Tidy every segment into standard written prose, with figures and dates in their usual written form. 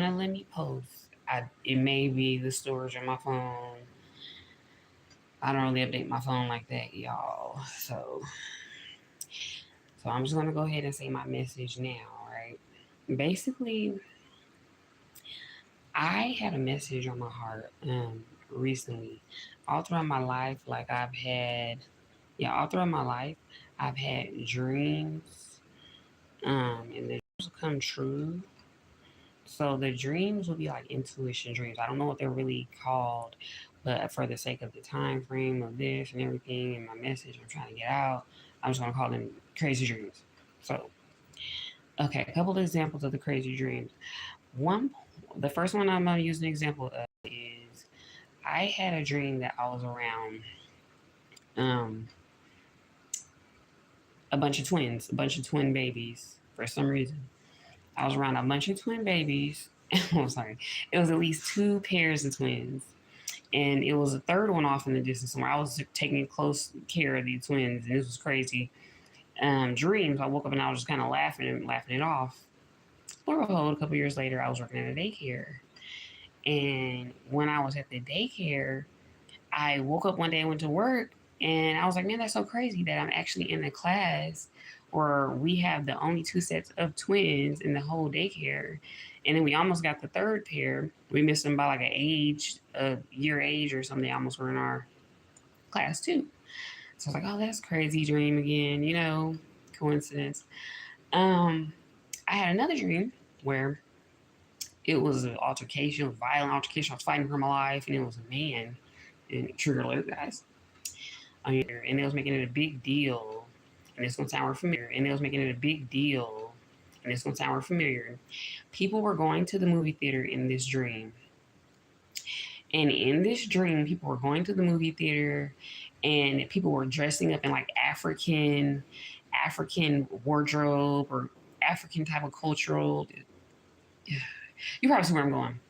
gonna let me post. It may be the storage on my phone. I don't really update my phone like that, y'all. So I'm just gonna go ahead and say my message now, right? Basically, I had a message on my heart recently. All throughout my life, all throughout my life, I've had dreams, and the dreams come true. So the dreams will be like intuition dreams. I don't know what they're really called, but for the sake of the time frame of this and everything and my message I'm trying to get out, I'm just gonna call them crazy dreams. So, okay, a couple of examples of the crazy dreams. One, the first one I'm gonna use an example of is I had a dream that I was around um, a bunch of twin babies for some reason. I was around a bunch of twin babies. I'm sorry, it was at least two pairs of twins, and it was a third one off in the distance somewhere. I was taking close care of these twins, and this was crazy. Dreams. I woke up and I was just kind of laughing it off. Lo and behold, a couple years later, I was working at a daycare, and when I was at the daycare, I woke up one day and went to work, and I was like, man, that's so crazy that I'm actually in a class where we have the only two sets of twins in the whole daycare. And then we almost got the third pair. We missed them by like a year age or something. They almost were in our class too. So I was like, oh, that's crazy dream again, coincidence. Um, I had another dream where it was an altercation, a violent altercation. I was fighting for my life, and it was a man, and trigger alert, guys. And it was making it a big deal, and it's gonna sound familiar. And it was making it a big deal, and it's gonna sound familiar. People were going to the movie theater in this dream, and in this dream, people were going to the movie theater, and people were dressing up in like African wardrobe or African type of cultural. You probably see where I'm going.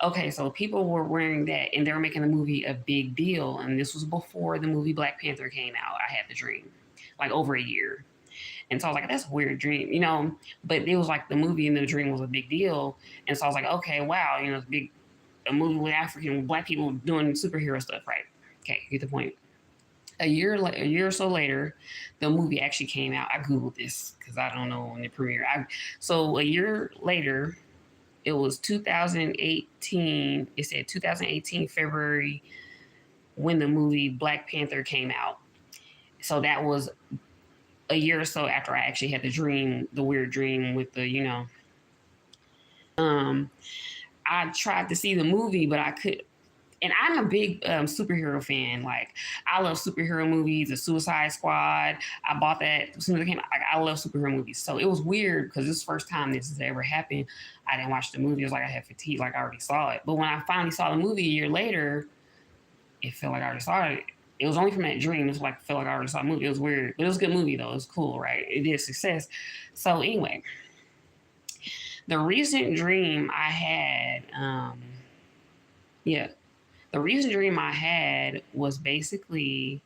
Okay, so people were wearing that and they were making the movie a big deal. And this was before the movie Black Panther came out. I had the dream, like over a year. And so I was like, that's a weird dream. But it was like the movie and the dream was a big deal. And so I was like, okay, wow, it's a movie with African black people doing superhero stuff, right? Okay, get the point. A year or so later, the movie actually came out. I googled this because I don't know when it premiered. So a year later, it was 2018. It said 2018 February when the movie Black Panther came out. So that was a year or so after I actually had the weird dream with I tried to see the movie, but I could. And I'm a big superhero fan. Like, I love superhero movies. The Suicide Squad. I bought that as soon as it came out. Like, I love superhero movies. So it was weird because this is the first time this has ever happened. I didn't watch the movie. It was like I had fatigue. Like, I already saw it. But when I finally saw the movie a year later, it felt like I already saw it. It was only from that dream. It was like, I felt like I already saw the movie. It was weird. But it was a good movie, though. It was cool, right? It did success. So anyway, the recent dream I had, yeah, the recent dream I had was basically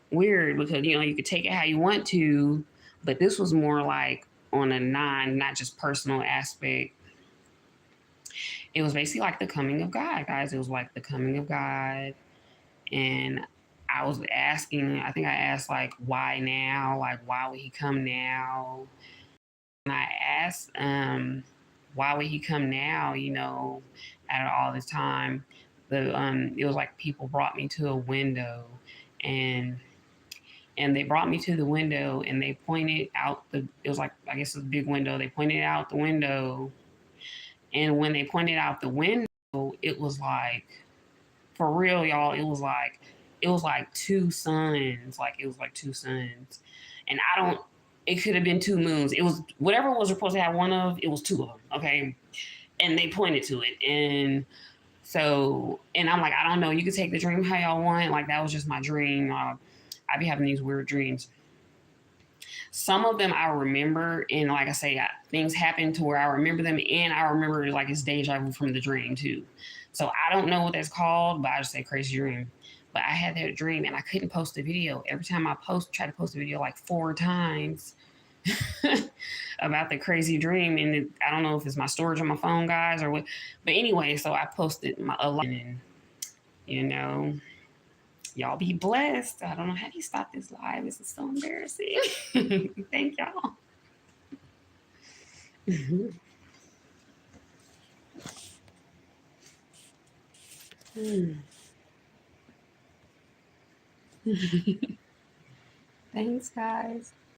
weird because you could take it how you want to, but this was more like on a not just personal aspect. It was basically like the coming of God, guys. It was like the coming of God, and I was asking. I think I asked like, why now? Like, why would He come now? And I asked, why would He come now? Out of all this time, it was like people brought me to a window, and they brought me to the window and they pointed out it was like, I guess, it was a big window. They pointed out the window, and when they pointed out the window, it was like, for real, y'all, it was like two suns. Like, it was like two suns. And I don't it could have been two moons. It was whatever was supposed to have one of, it was two of them. Okay. And they pointed to it. And I'm like, I don't know. You can take the dream how y'all want. Like, that was just my dream. I be having these weird dreams. Some of them I remember, and like I say, things happen to where I remember them, and I remember like it's deja vu from the dream too. So I don't know what that's called, but I just say crazy dream. But I had that dream, and I couldn't post the video. Every time I try to post a video like 4 times, about the crazy dream, and I don't know if it's my storage on my phone, guys, or what. But anyway, so I posted a lot, and you know, y'all be blessed. I don't know how do you stop this live. This is so embarrassing. Thank y'all. Thanks, guys.